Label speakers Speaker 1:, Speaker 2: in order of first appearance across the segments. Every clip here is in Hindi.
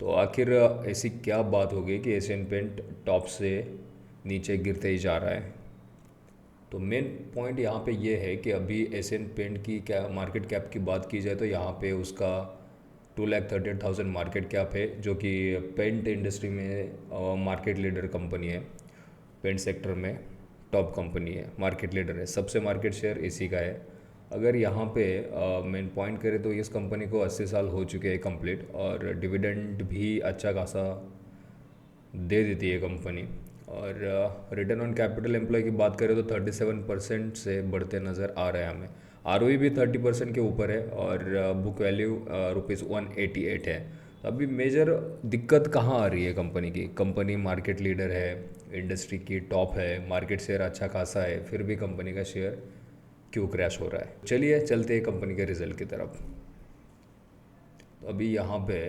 Speaker 1: तो आखिर ऐसी क्या बात हो गई कि एशियन पेंट टॉप से नीचे गिरते ही जा रहा है। तो मेन पॉइंट यहाँ पे ये है कि अभी एशियन पेंट की क्या मार्केट कैप की बात की जाए तो यहाँ पे उसका 2,38,000 मार्केट कैप है, जो कि पेंट इंडस्ट्री में मार्केट लीडर कंपनी है। पेंट सेक्टर में टॉप कंपनी है, मार्केट लीडर है, सबसे मार्केट शेयर इसी का है। अगर यहाँ पे मेन पॉइंट करें तो इस कंपनी को 80 साल हो चुके हैं कंप्लीट, और डिविडेंड भी अच्छा खासा दे देती है कंपनी। और रिटर्न ऑन कैपिटल एम्प्लॉय की बात करें तो 37% से बढ़ते नज़र आ रहा है हमें। आरओई भी 30% के ऊपर है, और बुक वैल्यू ₹188 है। तो अभी मेजर दिक्कत कहाँ आ रही है कंपनी की? कंपनी मार्केट लीडर है, इंडस्ट्री की टॉप है, मार्केट शेयर अच्छा खासा है, फिर भी कंपनी का शेयर क्यों क्रैश हो रहा है? चलिए चलते हैं कंपनी के रिजल्ट की तरफ। तो अभी यहाँ पे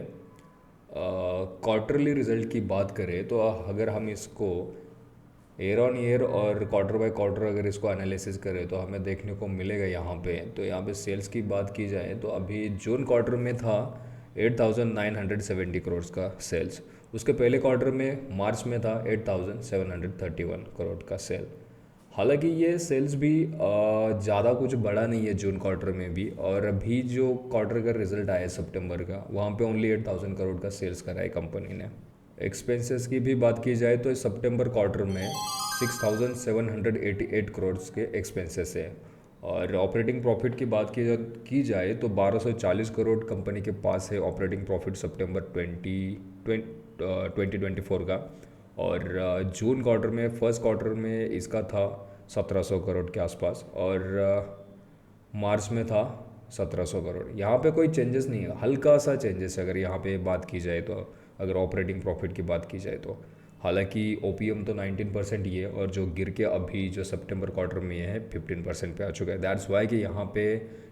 Speaker 1: क्वार्टरली रिजल्ट की बात करें तो अगर हम इसको ईयर ऑन ईयर और क्वार्टर बाय क्वार्टर अगर इसको एनालिसिस करें तो हमें देखने को मिलेगा यहाँ पे। तो यहाँ पे सेल्स की बात की जाए तो अभी जून क्वार्टर में था 8,970 करोड़ का सेल्स। उसके पहले क्वार्टर में मार्च में था 8,731 करोड़ का सेल। हालांकि ये सेल्स भी ज़्यादा कुछ बड़ा नहीं है जून क्वार्टर में भी, और अभी जो क्वार्टर का रिजल्ट आया है सितंबर का, वहाँ पे ओनली 8,000 करोड़ का सेल्स करा है कंपनी ने। एक्सपेंसेस की भी बात की जाए तो इस सितंबर क्वार्टर में 6,788 करोड़ के एक्सपेंसेस है। और ऑपरेटिंग प्रॉफिट की बात की जाए तो 1,240 करोड़ कंपनी के पास है ऑपरेटिंग प्रॉफिट सितंबर 2024 का। और जून क्वार्टर में फर्स्ट क्वार्टर में इसका था 1,700 करोड़ के आसपास, और मार्च में था 1,700 करोड़। यहाँ पे कोई चेंजेस नहीं है, हल्का सा चेंजेस है अगर यहाँ पे बात की जाए तो, अगर ऑपरेटिंग प्रॉफिट की बात की जाए तो। हालांकि ओपीएम तो 19% ही है, और जो गिर के अभी जो सितंबर क्वार्टर में है 15% पे आ चुका है। दैट्स वाई कि यहाँ पे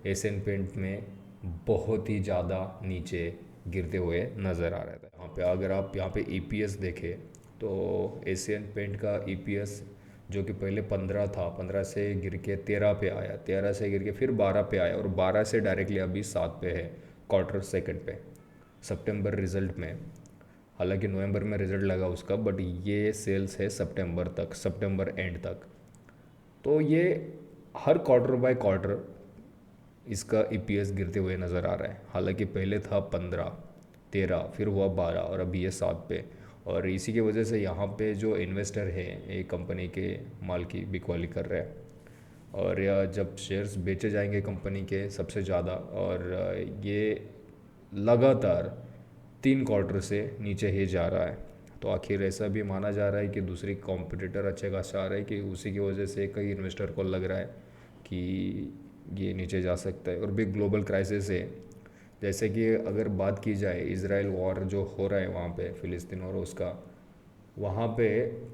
Speaker 1: एशियन पेंट में बहुत ही ज़्यादा नीचे गिरते हुए नज़र आ रहा था। यहाँ पे अगर आप यहाँ पे ईपीएस देखें तो एशियन पेंट का ईपीएस जो कि पहले 15 था, 15 से गिर के 13 पे आया, 13 से गिर के फिर 12 पे आया, और 12 से डायरेक्टली अभी 7 पे है क्वार्टर सेकंड पे सितंबर रिजल्ट में। हालांकि नवंबर में रिजल्ट लगा उसका, बट ये सेल्स है सितंबर तक, सितंबर एंड तक। तो ये हर क्वार्टर बाय क्वार्टर इसका ईपीएस गिरते हुए नज़र आ रहा है। हालांकि पहले था 15, 13, फिर हुआ 12, और अभी ये 7 पे। और इसी की वजह से यहाँ पे जो इन्वेस्टर है एक कंपनी के माल की बिकवाली कर रहे हैं। और या जब शेयर्स बेचे जाएंगे कंपनी के सबसे ज़्यादा, और ये लगातार 3 क्वार्टर से नीचे ही जा रहा है, तो आखिर ऐसा भी माना जा रहा है कि दूसरी कॉम्पिटिटर अच्छे खासा आ रहा है, कि उसी की वजह से कई इन्वेस्टर को लग रहा है कि ये नीचे जा सकता है। और भी ग्लोबल क्राइसिस है, जैसे कि अगर बात की जाए इजराइल वॉर जो हो रहा है वहाँ पे फ़िलिस्तीन और उसका, वहाँ पे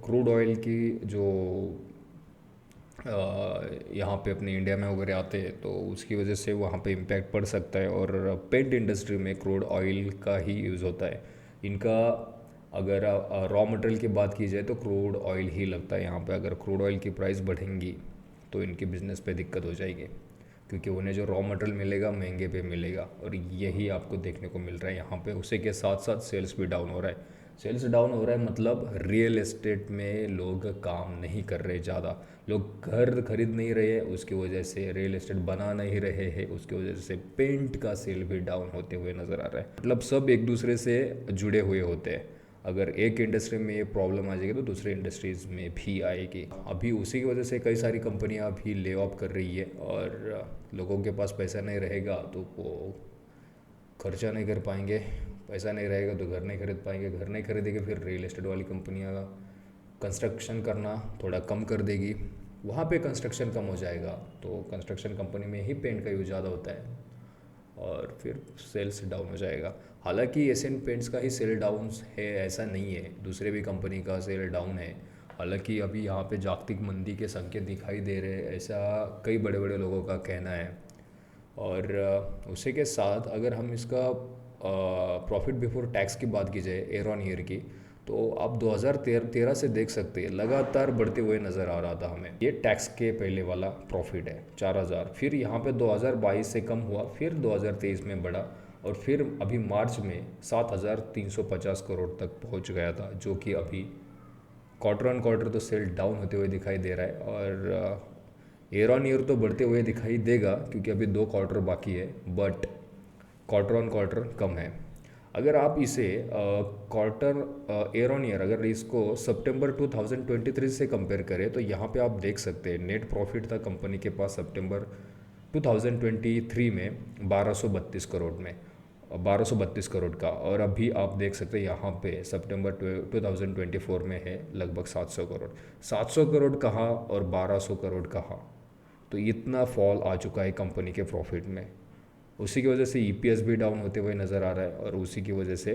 Speaker 1: क्रूड ऑयल की जो यहाँ पे अपने इंडिया में वगैरह आते हैं, तो उसकी वजह से वहाँ पे इम्पैक्ट पड़ सकता है। और पेंट इंडस्ट्री में क्रूड ऑयल का ही यूज़ होता है इनका। अगर रॉ मटेरियल की बात की जाए तो क्रूड ऑयल ही लगता है यहाँ पे। अगर क्रूड ऑयल की प्राइस बढ़ेंगी तो इनके बिज़नेस पे दिक्कत हो जाएगी, क्योंकि उन्हें जो रॉ मटेरियल मिलेगा महंगे पे मिलेगा, और यही आपको देखने को मिल रहा है यहाँ पे। उसी के साथ साथ सेल्स भी डाउन हो रहा है। सेल्स डाउन हो रहा है मतलब रियल एस्टेट में लोग काम नहीं कर रहे ज़्यादा, लोग घर खरीद नहीं रहे, उसकी वजह से रियल एस्टेट बना नहीं रहे हैं, उसकी वजह से पेंट का सेल भी डाउन होते हुए नज़र आ रहा है। मतलब सब एक दूसरे से जुड़े हुए होते हैं। अगर एक इंडस्ट्री में ये प्रॉब्लम आ जाएगी तो दूसरी इंडस्ट्रीज़ में भी आएगी। अभी उसी की वजह से कई सारी कंपनियां भी ले ऑफ कर रही है, और लोगों के पास पैसा नहीं रहेगा तो वो खर्चा नहीं कर पाएंगे, पैसा नहीं रहेगा तो घर नहीं खरीद पाएंगे, घर नहीं खरीदेंगे फिर रियल एस्टेट वाली कंपनियां कंस्ट्रक्शन करना थोड़ा कम कर देगी, वहाँ पे कंस्ट्रक्शन कम हो जाएगा, तो कंस्ट्रक्शन कंपनी में ही पेंट का यूज़ ज़्यादा होता है, और फिर सेल्स डाउन हो जाएगा। हालांकि एशियन पेंट्स का ही सेल डाउन है ऐसा नहीं है, दूसरे भी कंपनी का सेल डाउन है। हालांकि अभी यहाँ पे जागतिक मंदी के संकेत दिखाई दे रहे हैं, ऐसा कई बड़े बड़े लोगों का कहना है। और उसी के साथ अगर हम इसका प्रॉफिट बिफोर टैक्स की बात की जाए ईयर ऑन ईयर की, तो आप 2013 से देख सकते हैं लगातार बढ़ते हुए नज़र आ रहा था हमें। ये टैक्स के पहले वाला प्रॉफिट है 4,000, फिर यहाँ पे 2022 से कम हुआ, फिर 2023 में बढ़ा, और फिर अभी मार्च में 7,350 करोड़ तक पहुंच गया था, जो कि अभी क्वार्टर ऑन क्वार्टर तो सेल डाउन होते हुए दिखाई दे रहा है, और ईयर ऑन ईयर तो बढ़ते हुए दिखाई देगा क्योंकि अभी 2 क्वार्टर बाकी है, बट क्वार्टर ऑन क्वार्टर कम है। अगर आप इसे क्वार्टर ईयर ऑन ईयर अगर इसको सितंबर 2023 से कंपेयर करें तो यहाँ पे आप देख सकते हैं नेट प्रॉफिट था कंपनी के पास सितंबर 2023 में 1232 करोड़ में, 1232 करोड़ का, और अभी आप देख सकते हैं यहाँ पे सितंबर 2024 में है लगभग 700 करोड़। 700 करोड़ कहाँ और 1200 करोड़ कहाँ, तो इतना फॉल आ चुका है कंपनी के प्रॉफिट में। उसी की वजह से ईपीएस भी डाउन होते हुए नज़र आ रहा है, और उसी की वजह से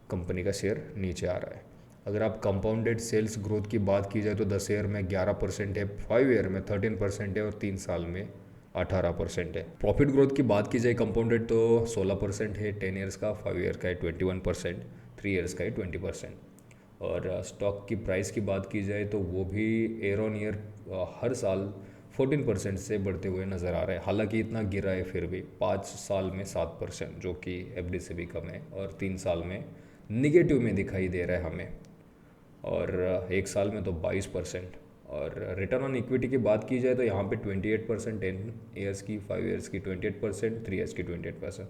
Speaker 1: कंपनी का शेयर नीचे आ रहा है। अगर आप कंपाउंडेड सेल्स ग्रोथ की बात की जाए तो 10 ईयर में 11% है, 5 ईयर में 13% है, और 3 साल में 18% है। प्रॉफिट ग्रोथ की बात की जाए कंपाउंडेड तो 16% है 10 ईयर्स का, 5 ईयर का है 21%, 3 ईयर्स का है 20%। और स्टॉक की प्राइस की बात की जाए तो वो भी ईयर ऑन ईयर हर साल 14% से बढ़ते हुए नज़र आ रहा है। हालांकि इतना गिरा है फिर भी 5 साल में 7%, जो कि एफडी से भी कम है, और 3 साल में निगेटिव में दिखाई दे रहा है हमें, और 1 साल में तो 22%। और रिटर्न ऑन इक्विटी की बात की जाए तो यहाँ पे 28%, 10 ईयर्स की, 5 ईयर्स की 28%, 3 ईयर्स की 28%,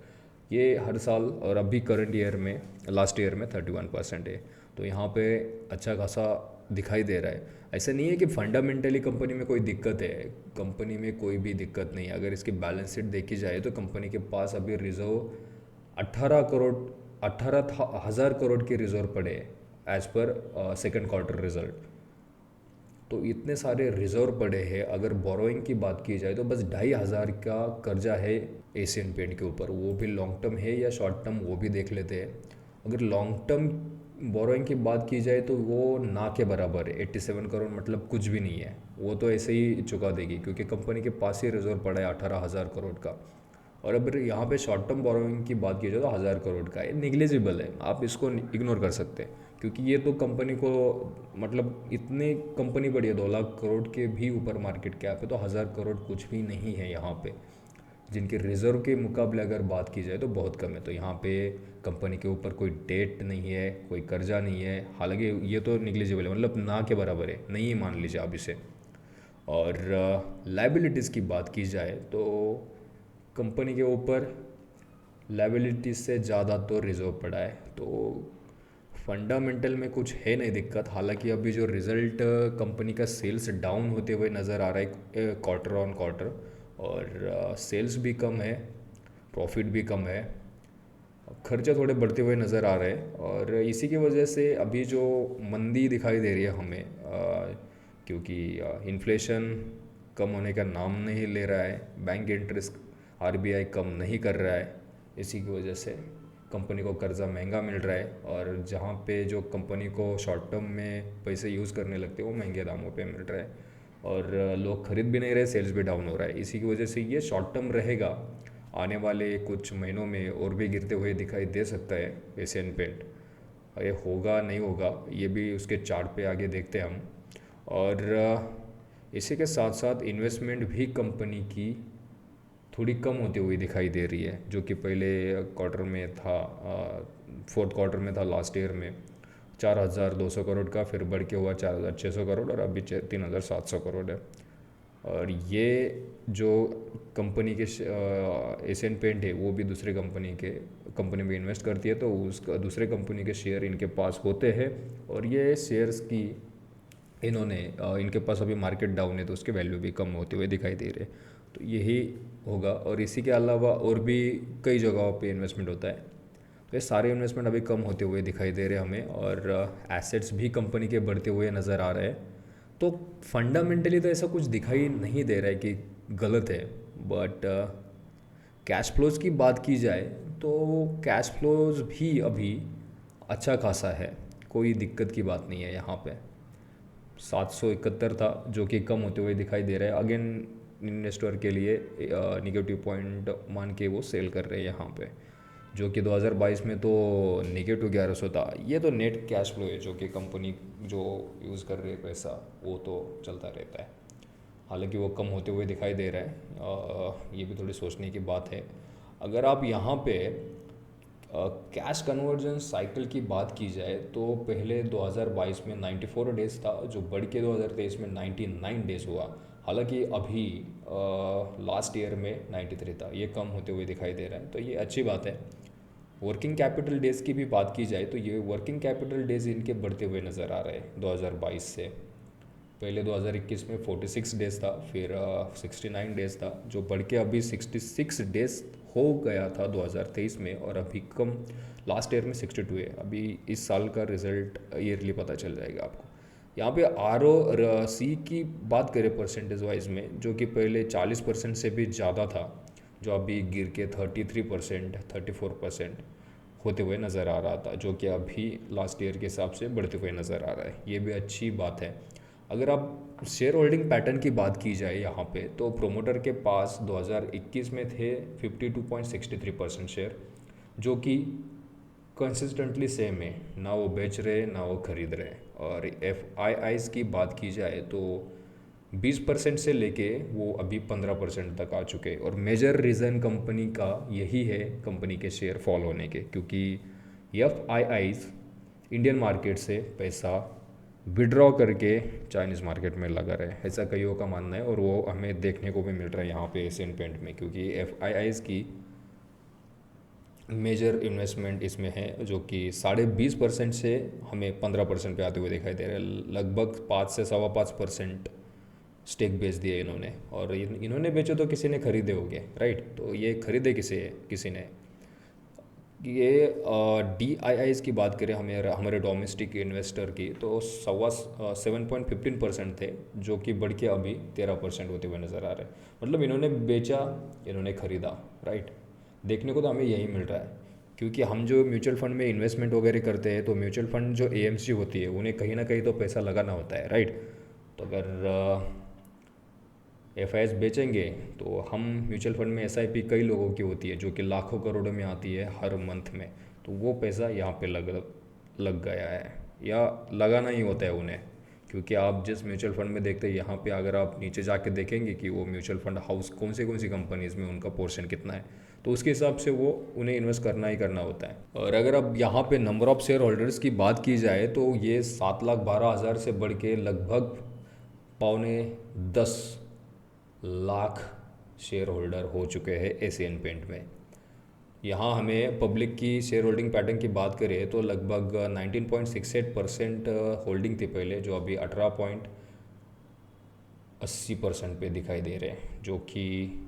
Speaker 1: ये हर साल। और अभी करंट ईयर में, लास्ट ईयर में 31% है। तो यहाँ पे अच्छा खासा दिखाई दे रहा है। ऐसा नहीं है कि फंडामेंटली कंपनी में कोई दिक्कत है, कंपनी में कोई भी दिक्कत नहीं है। अगर इसकी बैलेंस शीट देखी जाए तो कंपनी के पास अभी रिजर्व 18 करोड़, 18,000 करोड़ के रिजर्व पड़े as per second quarter result. तो इतने सारे रिजर्व पड़े हैं। अगर बोरोइंग की बात की जाए तो बस 2,500 का कर्जा है एशियन पेंट के ऊपर, वो भी लॉन्ग टर्म है या शॉर्ट टर्म वो भी देख लेते हैं। अगर लॉन्ग टर्म बोरोइंग की बात की जाए तो वो ना के बराबर है, 87 करोड़, मतलब कुछ भी नहीं है। वो तो ऐसे ही चुका देगी क्योंकि कंपनी के पास ही रिजर्व पड़ा है 18,000 करोड़ का। और अगर यहाँ पे शॉर्ट टर्म बोरोइंग की बात की जाए तो 1,000 करोड़ का है, निग्लिजिबल है, आप इसको इग्नोर कर सकते हैं। क्योंकि ये तो कंपनी को, मतलब इतनी कंपनी बड़ी है, 2 लाख करोड़ के भी ऊपर मार्केट कैप है, तो 1,000 करोड़ कुछ भी नहीं है यहाँ पे। जिनके रिजर्व के मुकाबले अगर बात की जाए तो बहुत कम है। तो यहाँ पे कंपनी के ऊपर कोई डेट नहीं है, कोई कर्जा नहीं है। हालांकि ये तो निग्लिजिबल है, मतलब ना के बराबर है, नहीं ही मान लीजिए आप इसे। और लाइबिलिटीज़ की बात की जाए तो कंपनी के ऊपर लाइबिलिटीज़ से ज़्यादा तो रिजर्व पड़ा है, तो फंडामेंटल में कुछ है नहीं दिक्कत। हालांकि अभी जो रिज़ल्ट कंपनी का सेल्स डाउन होते हुए नज़र आ रहा है क्वार्टर ऑन क्वार्टर, और सेल्स भी कम है, प्रॉफिट भी कम है, खर्चे थोड़े बढ़ते हुए नज़र आ रहे हैं। और इसी की वजह से अभी जो मंदी दिखाई दे रही है हमें, क्योंकि इन्फ्लेशन कम होने का नाम नहीं ले रहा है, बैंक इंटरेस्ट आरबीआई कम नहीं कर रहा है, इसी की वजह से कंपनी को कर्ज़ा महंगा मिल रहा है। और जहाँ पे जो कंपनी को शॉर्ट टर्म में पैसे यूज़ करने लगते हैं वो महंगे दामों पे मिल रहा है, और लोग खरीद भी नहीं रहे, सेल्स भी डाउन हो रहा है। इसी की वजह से ये शॉर्ट टर्म रहेगा, आने वाले कुछ महीनों में और भी गिरते हुए दिखाई दे सकता है एशियन पेंट। ये होगा नहीं होगा ये भी उसके चार्ट पे आगे देखते हैं हम। और इसी के साथ साथ इन्वेस्टमेंट भी कंपनी की थोड़ी कम होती हुई दिखाई दे रही है, जो कि पहले क्वार्टर में था, फोर्थ क्वार्टर में था लास्ट ईयर में 4,200 करोड़ का, फिर बढ़ के हुआ 4,600 करोड़, और अभी 3,700 करोड़ है। और ये जो कंपनी के एशियन पेंट है वो भी दूसरे कंपनी में इन्वेस्ट करती है, तो उसका दूसरे कंपनी के शेयर इनके पास होते हैं, और ये शेयर्स की इन्होंने इनके पास अभी मार्केट डाउन है तो उसके वैल्यू भी कम होते हुए दिखाई दे रहे। तो यही होगा, और इसी के अलावा और भी कई जगहों पे इन्वेस्टमेंट होता है। तो ये सारे इन्वेस्टमेंट अभी कम होते हुए दिखाई दे रहे हमें, और एसेट्स भी कंपनी के बढ़ते हुए नज़र आ रहे हैं। तो फंडामेंटली तो ऐसा कुछ दिखाई नहीं दे रहा है कि गलत है, बट कैश फ्लोज की बात की जाए तो कैश फ्लोज भी अभी अच्छा खासा है, कोई दिक्कत की बात नहीं है। यहाँ पे 771 था, जो कि कम होते हुए दिखाई दे रहा है। अगेन इन्वेस्टर के लिए निगेटिव पॉइंट मान के वो सेल कर रहे हैं यहाँ पे, जो कि 2022 में तो निगेटिव 1100 था। ये तो नेट कैश फ्लो है, जो कि कंपनी जो यूज़ कर रही है पैसा वो तो चलता रहता है। हालांकि वो कम होते हुए दिखाई दे रहा है, ये भी थोड़ी सोचने की बात है। अगर आप यहाँ पे कैश कन्वर्जन साइकिल की बात की जाए तो पहले 2022 में 94 डेज़ था, जो बढ़ के 2023 में 99 डेज़ हुआ। हालांकि अभी लास्ट ईयर में 93 था, ये कम होते हुए दिखाई दे रहा है, तो ये अच्छी बात है। वर्किंग कैपिटल डेज़ की भी बात की जाए तो ये वर्किंग कैपिटल डेज़ इनके बढ़ते हुए नज़र आ रहे हैं 2022 से। पहले 2021 में 46 डेज़ था, फिर 69 डेज़ था, जो बढ़ के अभी 66 डेज़ हो गया था 2023 में, और अभी कम लास्ट ईयर में 62 है। अभी इस साल का रिज़ल्ट ईयरली पता चल जाएगा आपको। यहाँ पे आर ओ सी की बात करें परसेंटेज वाइज में, जो कि पहले 40% से भी ज़्यादा था, जो अभी गिर के 33%, 34% होते हुए नज़र आ रहा था, जो कि अभी लास्ट ईयर के हिसाब से बढ़ते हुए नज़र आ रहा है। ये भी अच्छी बात है। अगर आप शेयर होल्डिंग पैटर्न की बात की जाए यहाँ पे, तो प्रोमोटर के पास 2021 में थे 52.63% शेयर, जो कि कंसिस्टेंटली सेम है, ना वो बेच रहे ना वो खरीद रहे। और एफ आई आईज़ की बात की जाए तो 20% से लेके वो अभी 15% तक आ चुके हैं, और मेजर रीज़न कंपनी का यही है, कंपनी के शेयर फॉल होने के, क्योंकि F I eyes Indian market से पैसा विड्रॉ करके चाइनीज़ मार्केट में लगा रहे, ऐसा कईयों का मानना है, और वो हमें देखने को भी मिल रहा है यहाँ पे एशियन पेंट में, क्योंकि एफ आई आईज़ की मेजर इन्वेस्टमेंट इसमें है, जो कि 20.5% से हमें 15% पे आते हुए दिखाई दे रहे हैं। लगभग 5 से 5.25% स्टेक बेच दिए इन्होंने, और इन्होंने बेचे तो किसी ने खरीदे होंगे, राइट। तो ये खरीदे किसी ने। ये डी आई आईज़ की बात करें हमें, हमारे डोमेस्टिक इन्वेस्टर की, तो 7.15% थे, जो कि बढ़ के अभी 13% होते हुए नज़र आ रहे हैं। मतलब इन्होंने बेचा, इन्होंने खरीदा, राइट। देखने को तो हमें यही मिल रहा है, क्योंकि हम जो म्यूचुअल फंड में इन्वेस्टमेंट वगैरह करते हैं, तो म्यूचुअल फंड जो एएमसी होती है, उन्हें कहीं ना कहीं तो पैसा लगाना होता है, राइट। तो अगर एफ आई एस बेचेंगे, तो हम म्यूचुअल फंड में एस आई पी कई लोगों की होती है, जो कि लाखों करोड़ों में आती है हर मंथ में, तो वो पैसा यहाँ पे लग गया है, या लगाना ही होता है उन्हें। क्योंकि आप जिस म्यूचुअल फंड में देखते हैं, यहाँ पे अगर आप नीचे जाके देखेंगे कि वो म्यूचुअल फंड हाउस कौन सी कंपनीज़ में उनका पोर्शन कितना है, तो उसके हिसाब से वो उन्हें इन्वेस्ट करना ही करना होता है। और अगर अब यहाँ पे नंबर ऑफ़ शेयर होल्डर्स की बात की जाए, तो ये 7,12,000 से बढ़ के लगभग 9.5 लाख शेयर होल्डर हो चुके हैं एशियन पेंट में। यहाँ हमें पब्लिक की शेयर होल्डिंग पैटर्न की बात करें तो लगभग 19.68% होल्डिंग थी पहले, जो अभी 18.80% पे दिखाई दे रहे हैं, जो कि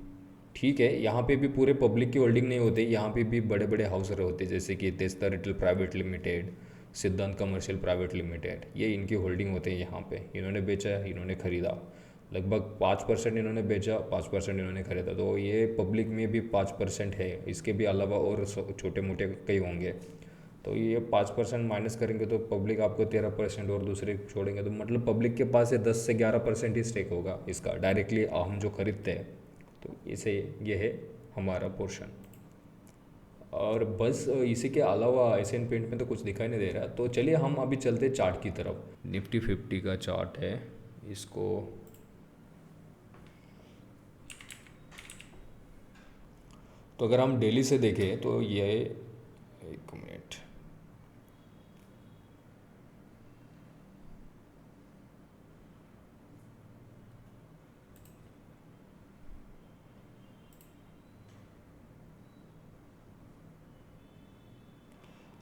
Speaker 1: ठीक है। यहाँ पे भी पूरे पब्लिक की होल्डिंग नहीं होती, यहाँ पे भी बड़े बड़े हाउस होते हैं, जैसे कि तेस्ता रिटेल प्राइवेट लिमिटेड, सिद्धांत कमर्शियल प्राइवेट लिमिटेड, ये इनकी होल्डिंग होते हैं यहाँ पे। इन्होंने बेचा, इन्होंने ख़रीदा, लगभग 5% इन्होंने बेचा, 5% इन्होंने खरीदा, तो ये पब्लिक में भी 5% है। इसके भी अलावा और छोटे मोटे कई होंगे, तो ये 5% माइनस करेंगे तो पब्लिक आपको 13%, और दूसरे छोड़ेंगे तो मतलब पब्लिक के पास है 10 से 11% ही स्टेक होगा इसका, डायरेक्टली हम जो खरीदते हैं। तो इसे ये है हमारा पोर्शन। और बस इसी के अलावा एशियन पेंट में तो कुछ दिखाई नहीं दे रहा, तो चलिए हम अभी चलते चार्ट की तरफ। निफ्टी 50 का चार्ट है, इसको तो अगर हम डेली से देखें तो ये, एक मिनट,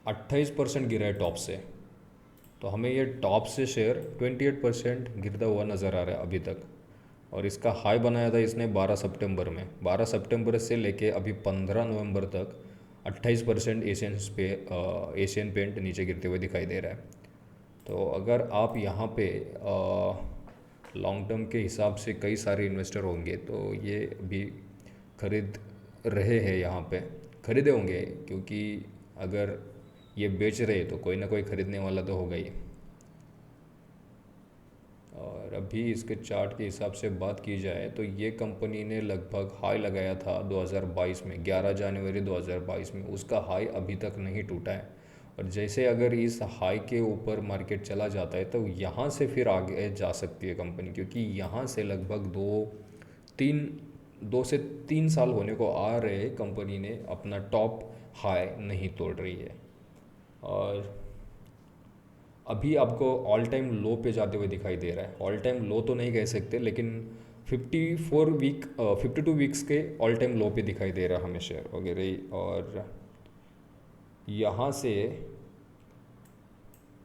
Speaker 1: अट्ठाईस परसेंट गिरा है टॉप से, तो हमें ये टॉप से शेयर 28% गिरता हुआ नज़र आ रहा है अभी तक। और इसका हाई बनाया था इसने 12 सितंबर में, 12 सितंबर से लेके अभी 15 नवंबर तक 28% एशियन पेंट नीचे गिरते हुए दिखाई दे रहा है। तो अगर आप यहाँ पे लॉन्ग टर्म के हिसाब से कई सारे इन्वेस्टर होंगे, तो ये भी खरीद रहे हैं, यहाँ पे खरीदे होंगे, क्योंकि अगर ये बेच रहे तो कोई ना कोई ख़रीदने वाला तो होगा ही। और अभी इसके चार्ट के हिसाब से बात की जाए तो ये कंपनी ने लगभग हाई लगाया था 2022 में, 11 जनवरी 2022 में, उसका हाई अभी तक नहीं टूटा है। और जैसे अगर इस हाई के ऊपर मार्केट चला जाता है तो यहाँ से फिर आगे जा सकती है कंपनी, क्योंकि यहाँ से लगभग 2-3 2 से 3 साल होने को आ रहे, कंपनी ने अपना टॉप हाई नहीं तोड़ रही है। और अभी आपको ऑल टाइम लो पे जाते हुए दिखाई दे रहा है। ऑल टाइम लो तो नहीं कह सकते, लेकिन 52 वीक्स के ऑल टाइम लो पे दिखाई दे रहा है हमें शेयर वगैरह। और यहाँ से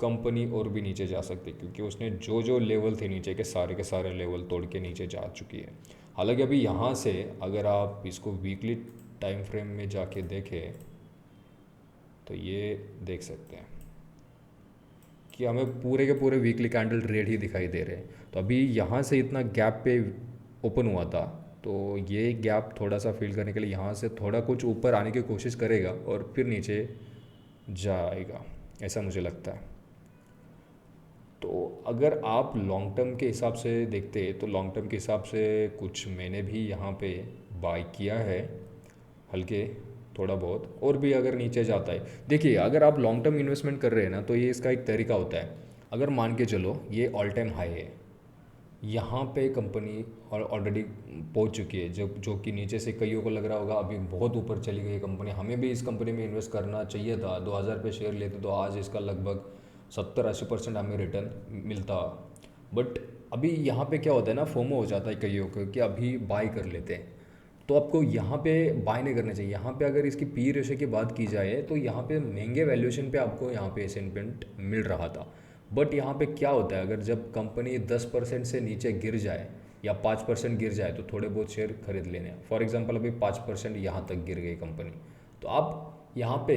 Speaker 1: कंपनी और भी नीचे जा सकती है, क्योंकि उसने जो जो लेवल थे नीचे के सारे लेवल तोड़ के नीचे जा चुकी है। हालांकि अभी यहाँ से अगर आप इसको वीकली टाइम फ्रेम में जाके देखें तो ये देख सकते हैं कि हमें पूरे के पूरे वीकली कैंडल रेड ही दिखाई दे रहे हैं। तो अभी यहाँ से इतना गैप पे ओपन हुआ था, तो ये गैप थोड़ा सा फिल करने के लिए यहाँ से थोड़ा कुछ ऊपर आने की कोशिश करेगा और फिर नीचे जाएगा, ऐसा मुझे लगता है। तो अगर आप लॉन्ग टर्म के हिसाब से देखते तो लॉन्ग टर्म के हिसाब से कुछ मैंने भी यहाँ पे बाय किया है हल्के, थोड़ा बहुत। और भी अगर नीचे जाता है, देखिए अगर आप लॉन्ग टर्म इन्वेस्टमेंट कर रहे हैं ना, तो ये इसका एक तरीका होता है। अगर मान के चलो ये ऑल टाइम हाई है, यहाँ पे कंपनी और ऑलरेडी पहुँच चुकी है, जो कि नीचे से कईयों को लग रहा होगा अभी बहुत ऊपर चली गई है कंपनी, हमें भी इस कंपनी में इन्वेस्ट करना चाहिए था, 2000 पे शेयर लेते तो आज इसका लगभग 70-80% हमें रिटर्न मिलता। बट अभी यहाँ पे क्या होता है ना, फोमो हो जाता है कईयों को कि अभी बाय कर लेते हैं। तो आपको यहाँ पे बाय नहीं करना चाहिए। यहाँ पे अगर इसकी पी रेशो की बात की जाए तो यहाँ पे महंगे वैल्यूएशन पे आपको यहाँ पे एसेंटमेंट मिल रहा था। बट यहाँ पे क्या होता है, अगर जब कंपनी 10% से नीचे गिर जाए या 5% गिर जाए तो थोड़े बहुत शेयर खरीद लेने हैं। फॉर एग्जांपल अभी 5% यहाँ तक गिर गई कंपनी, तो आप यहाँ पे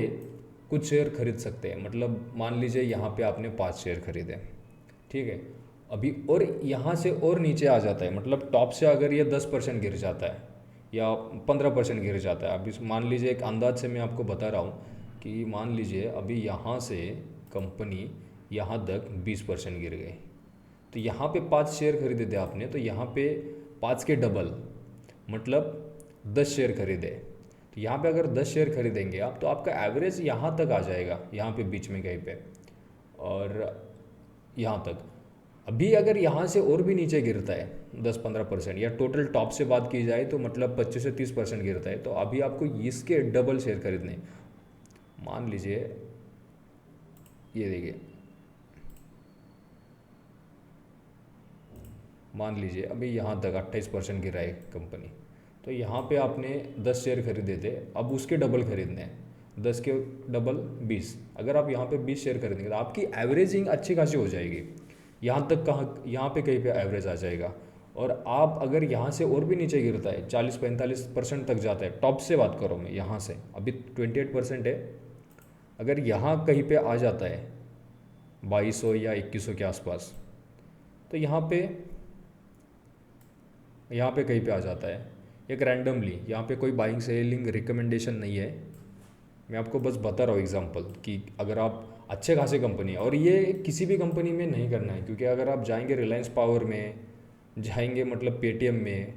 Speaker 1: कुछ शेयर खरीद सकते हैं। मतलब मान लीजिए यहाँ पे आपने 5 शेयर खरीदे, ठीक है, अभी और यहाँ से और नीचे आ जाता है, मतलब टॉप से अगर ये 10% गिर जाता है या 15% गिर जाता है। अभी मान लीजिए एक अंदाज से मैं आपको बता रहा हूँ कि मान लीजिए अभी यहाँ से कंपनी यहाँ तक 20% गिर गई, तो यहाँ पे 5 शेयर खरीदे थे आपने, तो यहाँ पे 5 के डबल मतलब 10 शेयर खरीदे। तो यहाँ पे अगर 10 शेयर खरीदेंगे आप, तो आपका एवरेज यहाँ तक आ जाएगा, यहाँ पे बीच में कहीं पे, और यहाँ तक। अभी अगर यहाँ से और भी नीचे गिरता है 10-15%, या टोटल टॉप से बात की जाए तो मतलब 25 से 30% गिरता है, तो अभी आपको इसके डबल शेयर खरीदने। मान लीजिए ये देखिए, मान लीजिए अभी यहाँ तक 28% गिरा है कंपनी, तो यहाँ पे आपने 10 शेयर खरीदे थे, अब उसके डबल खरीदने हैं, 10 के डबल 20। अगर आप यहाँ पे 20 शेयर खरीदेंगे तो आपकी एवरेजिंग अच्छी खासी हो जाएगी। यहाँ तक कहाँ, यहाँ पे कहीं पे एवरेज आ जाएगा। और आप अगर यहाँ से और भी नीचे गिरता है, 40-45% तक जाता है, टॉप से बात करो मैं, यहाँ से अभी 28% है, अगर यहाँ कहीं पे आ जाता है 2200 या 2100 के आसपास, तो यहाँ पे कहीं पे आ जाता है एक रैंडमली। यहाँ पे कोई बाइंग सेलिंग रिकमेंडेशन नहीं है, मैं आपको बस बता रहा हूँ एग्जांपल कि अगर आप अच्छे खासे कंपनी, और ये किसी भी कंपनी में नहीं करना है, क्योंकि अगर आप जाएंगे रिलायंस पावर में, जाएंगे मतलब पेटीएम में,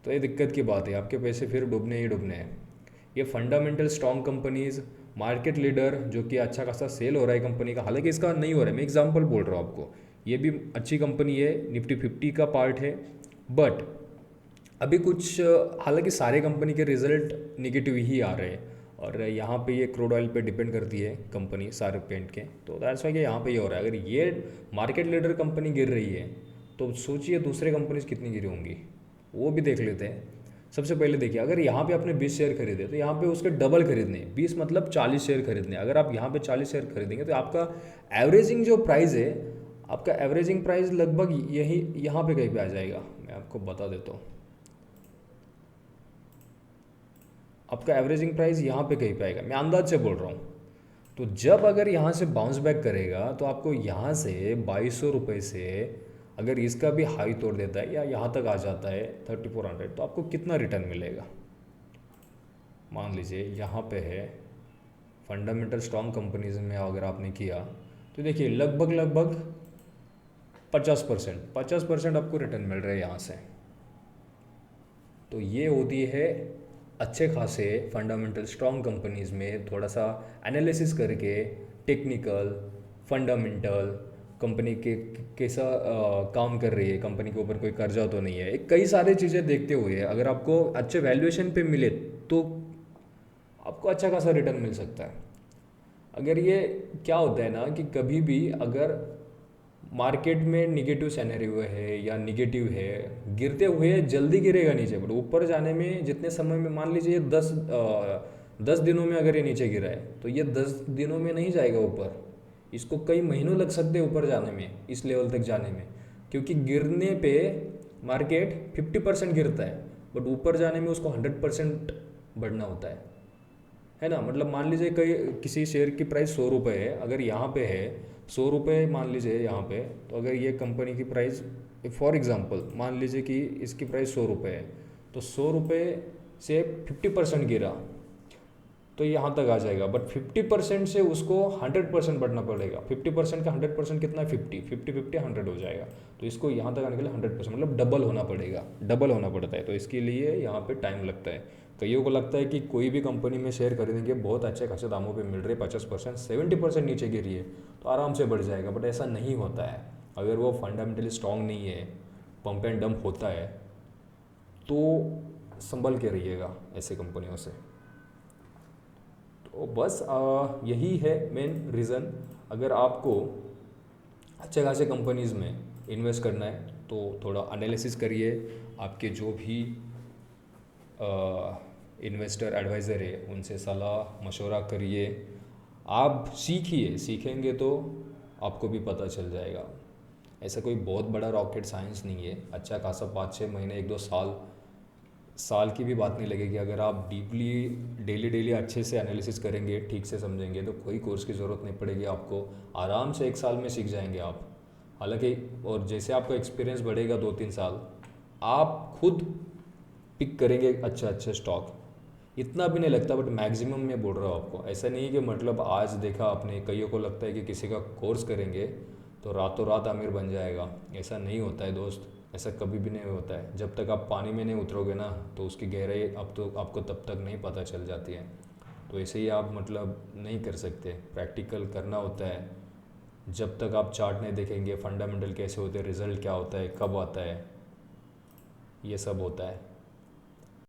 Speaker 1: तो ये दिक्कत की बात है, आपके पैसे फिर डूबने ही डूबने हैं। ये fundamental strong companies, market leader जो कि अच्छा खासा सेल हो रहा है कंपनी का, हालांकि इसका नहीं हो रहा है, मैं एग्जांपल बोल रहा हूँ आपको, ये भी अच्छी कंपनी है, निफ्टी 50 का पार्ट है। बट अभी कुछ, हालांकि सारे कंपनी के रिजल्ट निगेटिव ही आ रहे हैं, और यहाँ पे ये क्रूड ऑयल पे डिपेंड करती है कंपनी सारे पेंट के, तो दैट्स वाई कि यहाँ पे ये हो रहा है। अगर ये मार्केट लीडर कंपनी गिर रही है तो सोचिए दूसरे कंपनीज कितनी गिरी होंगी, वो भी देख लेते हैं। सबसे पहले देखिए, अगर यहाँ पे आपने 20 शेयर खरीदे तो यहाँ पे उसके डबल खरीदने, 20 मतलब 40 शेयर खरीदने। अगर आप यहाँ पे 40 शेयर खरीदेंगे तो आपका एवरेजिंग जो प्राइस है, आपका एवरेजिंग प्राइस लगभग यही यहाँ पे कहीं पे आ जाएगा। मैं आपको बता देता हूँ, आपका एवरेजिंग प्राइस यहाँ पे कहीं पे आएगा, मैं अंदाज से बोल रहा हूँ। तो जब अगर यहाँ से बाउंस बैक करेगा तो आपको यहाँ से 2200 रुपये से अगर इसका भी हाई तोड़ देता है या यहाँ तक आ जाता है 3400, तो आपको कितना रिटर्न मिलेगा। मान लीजिए यहाँ पे है फंडामेंटल स्ट्रॉन्ग कंपनीज में, अगर आपने किया तो देखिए लगभग लगभग 50% आपको रिटर्न मिल रहा है यहाँ से। तो ये होती है अच्छे खासे फंडामेंटल स्ट्रॉन्ग कंपनीज़ में थोड़ा सा एनालिसिस करके, टेक्निकल, फंडामेंटल, कंपनी के कैसा काम कर रही है, कंपनी के ऊपर कोई कर्जा तो नहीं है, एक कई सारी चीज़ें देखते हुए अगर आपको अच्छे वैल्यूएशन पे मिले तो आपको अच्छा खासा रिटर्न मिल सकता है। अगर ये क्या होता है ना कि कभी भी अगर मार्केट में निगेटिव सिनेरियो है या निगेटिव है, गिरते हुए जल्दी गिरेगा नीचे, बट ऊपर जाने में जितने समय में, मान लीजिए 10 दिनों में अगर ये नीचे गिरा है तो ये 10 दिनों में नहीं जाएगा ऊपर, इसको कई महीनों लग सकते हैं ऊपर जाने में, इस लेवल तक जाने में। क्योंकि गिरने पे मार्केट 50% गिरता है, बट ऊपर जाने में उसको 100% बढ़ना होता है ना। मतलब मान लीजिए कई किसी शेयर की प्राइस 100 रुपये है, अगर यहाँ पे है 100 रुपये मान लीजिए यहाँ पे, तो अगर ये कंपनी की प्राइस, फॉर एग्जांपल मान लीजिए कि इसकी प्राइस 100 रुपये है, तो 100 रुपये से 50% गिरा तो यहाँ तक आ जाएगा, बट 50% से उसको 100% बढ़ना पड़ेगा। 50% का 100% कितना है, 50 100 हो जाएगा। तो इसको यहाँ तक आने के लिए 100% मतलब डबल होना पड़ेगा, डबल होना पड़ता है। तो इसके लिए यहाँ पे टाइम लगता है। कईयों को लगता है कि कोई भी कंपनी में शेयर खरीदेंगे, बहुत अच्छे खासे दामों पे मिल रहे, 50% 70% नीचे गिरी है तो आराम से बढ़ जाएगा, बट ऐसा नहीं होता है। अगर वो फंडामेंटली स्ट्रांग नहीं है, पंप एंड डंप होता है, तो संभल के रहिएगा ऐसी कंपनियों से। तो बस यही है मेन रीज़न। अगर आपको अच्छे खासे कंपनीज़ में इन्वेस्ट करना है तो थोड़ा एनालिसिस करिए, आपके जो भी इन्वेस्टर एडवाइज़र है उनसे सलाह मशवरा करिए, आप सीखिए, सीखेंगे तो आपको भी पता चल जाएगा। ऐसा कोई बहुत बड़ा रॉकेट साइंस नहीं है, अच्छा खासा 5-6 महीने 1-2 साल, साल की भी बात नहीं लगेगी। अगर आप डीपली डेली डेली अच्छे से एनालिसिस करेंगे, ठीक से समझेंगे, तो कोई कोर्स की ज़रूरत नहीं पड़ेगी आपको, आराम से 1 साल में सीख जाएंगे आप। हालांकि और जैसे आपका एक्सपीरियंस बढ़ेगा 2-3 साल, आप खुद पिक करेंगे अच्छा अच्छा स्टॉक। इतना भी नहीं लगता, बट मैक्सिमम मैं बोल रहा हूँ आपको। ऐसा नहीं कि मतलब आज देखा आपने, कईयों को लगता है कि किसी का कोर्स करेंगे तो रातों रात अमीर बन जाएगा। ऐसा नहीं होता है दोस्त, ऐसा कभी भी नहीं होता है। जब तक आप पानी में नहीं उतरोगे ना, तो उसकी गहराई अब तो आपको तब तक नहीं पता चल जाती है। तो ऐसे ही आप मतलब नहीं कर सकते, प्रैक्टिकल करना होता है। जब तक आप चार्ट नहीं देखेंगे, फंडामेंटल कैसे होते हैं, रिजल्ट क्या होता है, कब आता है, ये सब होता है।